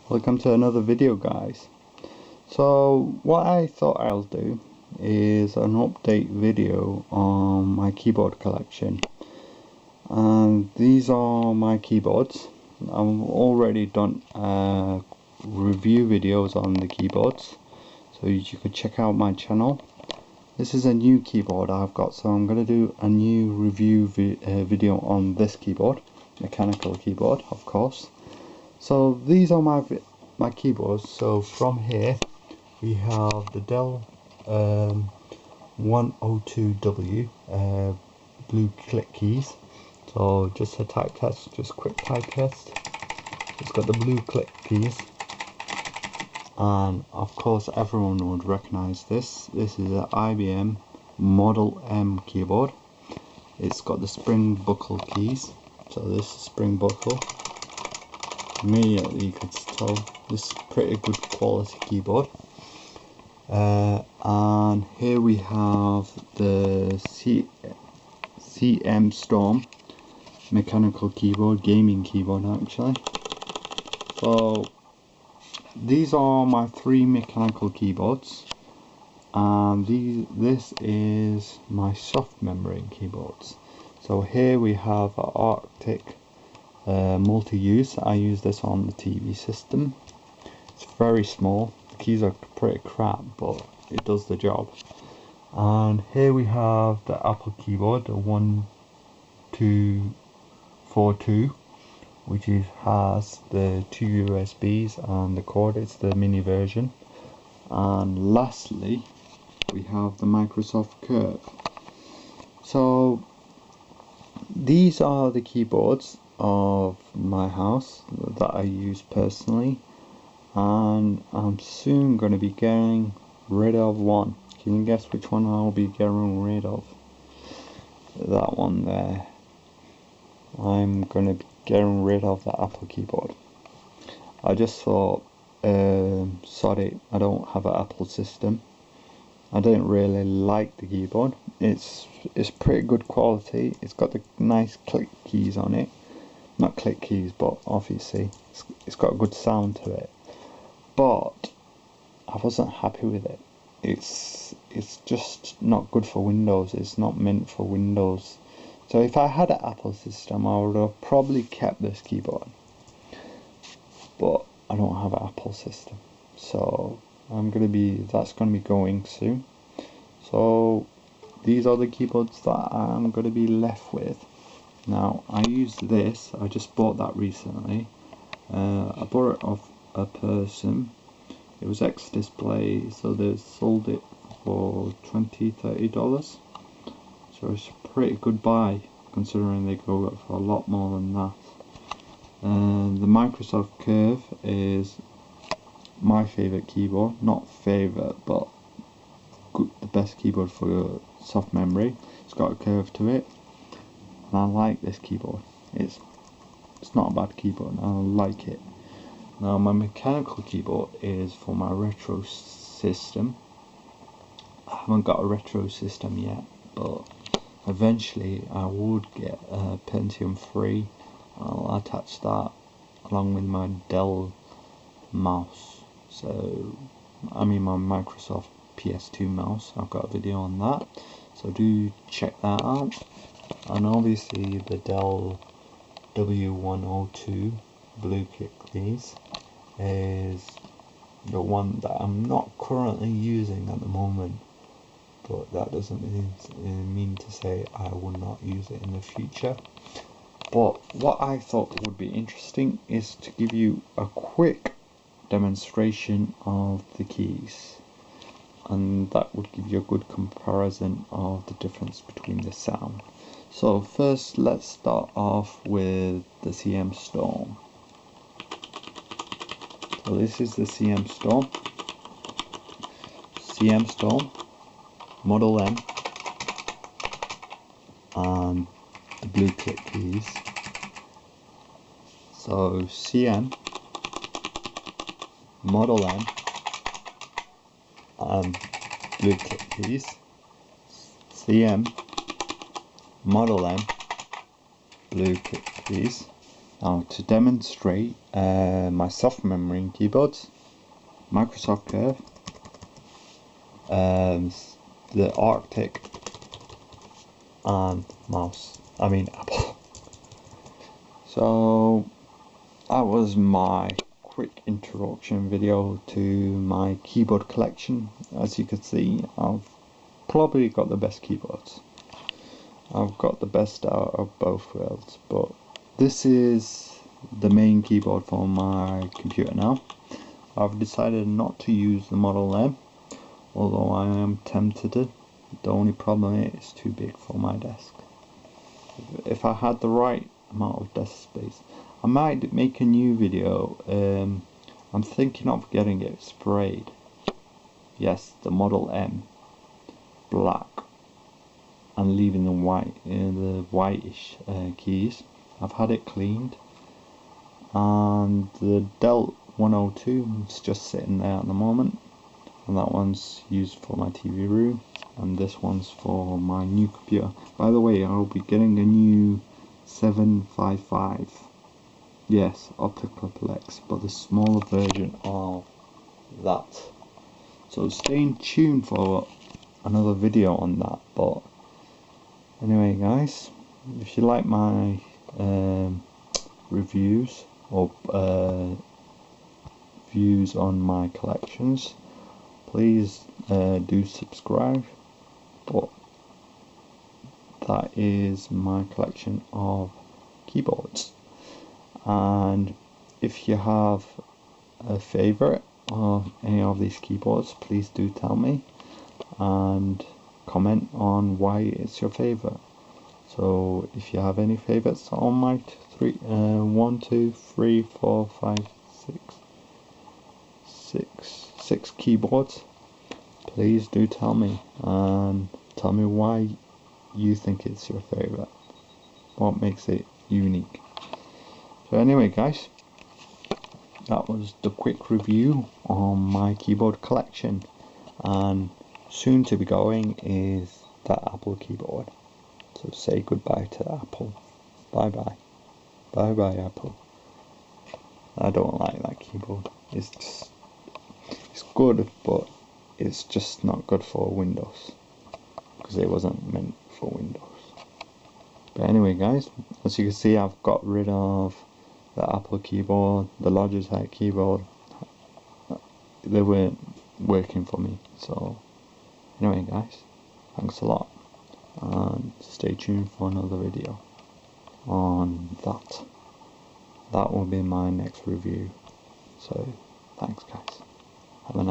Welcome to another video, guys. So what I thought I'll do is an update video on my keyboard collection, and these are my keyboards. I've already done review videos on the keyboards, so you could check out my channel. This is a new keyboard I've got, so I'm going to do a new review video on this keyboard, mechanical keyboard, of course. So these are my keyboards. So from here we have the Dell 102W blue click keys. So just a type test, just quick type test. It's got the blue click keys, and of course everyone would recognize this. This is an IBM Model M keyboard. It's got the spring buckle keys. So this is spring buckle. Immediately you could tell this is pretty good quality keyboard. And here we have the CM Storm mechanical keyboard, gaming keyboard actually. So these are my three mechanical keyboards, and this is my soft memory keyboards. So here we have an Arctic multi-use. I use this on the TV system. It's very small. The keys are pretty crap, but it does the job. And here we have the Apple keyboard, the 1242, which has the two USBs and the cord. It's the mini version. And lastly, we have the Microsoft Curve. So these are the keyboards of my house that I use personally, and I'm soon going to be getting rid of one. Can you guess which one I'll be getting rid of? That one there. I'm going to be getting rid of the Apple keyboard. I just thought, sorry, I don't have an Apple system. I didn't really like the keyboard. It's pretty good quality. It's got the nice click keys on it. Not click keys, but obviously it's got a good sound to it. But I wasn't happy with it. It's just not good for Windows. It's not meant for Windows. So if I had an Apple system, I would have probably kept this keyboard. But I don't have an Apple system, so that's gonna be going soon. So these are the keyboards that I'm gonna be left with. Now I use this. I just bought that recently. I bought it off a person. It was ex-display, so they sold it for $20-30. So it's a pretty good buy, considering they go for a lot more than that. The Microsoft Curve is my favorite keyboard. Not favorite, but the best keyboard for soft memory. It's got a curve to it, and I like this keyboard. It's not a bad keyboard. I like it. Now my mechanical keyboard is for my retro system. I haven't got a retro system yet, but eventually I would get a Pentium 3. I'll attach that along with my Dell mouse. So I mean my Microsoft PS2 mouse. I've got a video on that, so do check that out. And obviously the Dell W102 blue click keys is the one that I'm not currently using at the moment, but that doesn't mean to say I will not use it in the future. But what I thought would be interesting is to give you a quick demonstration of the keys, and that would give you a good comparison of the difference between the sound. So first let's start off with the CM Storm. So this is the CM Storm. CM Storm Model M, and the blue click keys. So CM Model M and blue click keys. CM Model M blue click keys. Now to demonstrate my soft memory keyboards, Microsoft Curve, the Arctic, and Apple. So that was my quick introduction video to my keyboard collection. As you can see, I've probably got the best keyboards. I've got the best out of both worlds, but this is the main keyboard for my computer now. I've decided not to use the Model M, although I am tempted to. The only problem is it's too big for my desk. If I had the right amount of desk space, I might make a new video. I'm thinking of getting it sprayed. Yes, the Model M black, and leaving the white, the whitish keys. I've had it cleaned, and the Dell 102 is just sitting there at the moment, and that one's used for my TV room, and this one's for my new computer. By the way, I'll be getting a new 755. Yes, optical X, but the smaller version of that. So stay tuned for another video on that. But anyway, guys, if you like my reviews or views on my collections, please do subscribe. But that is my collection of keyboards, and if you have a favorite of any of these keyboards, please do tell me and comment on why it's your favorite. So if you have any favorites on my 1, 2, 3, 4, 5, 6 keyboards, please do tell me, and tell me why you think it's your favorite, what makes it unique. So anyway, guys, that was the quick review on my keyboard collection, and soon to be going is that Apple keyboard. So say goodbye to Apple. Bye bye. Bye bye, Apple. I don't like that keyboard. It's good, but it's just not good for Windows, because it wasn't meant for Windows. But anyway, guys, as you can see, I've got rid of the Apple keyboard, the Logitech keyboard. They weren't working for me. So anyway, guys, thanks a lot, and stay tuned for another video on that. That will be my next review. So thanks, guys. Have a nice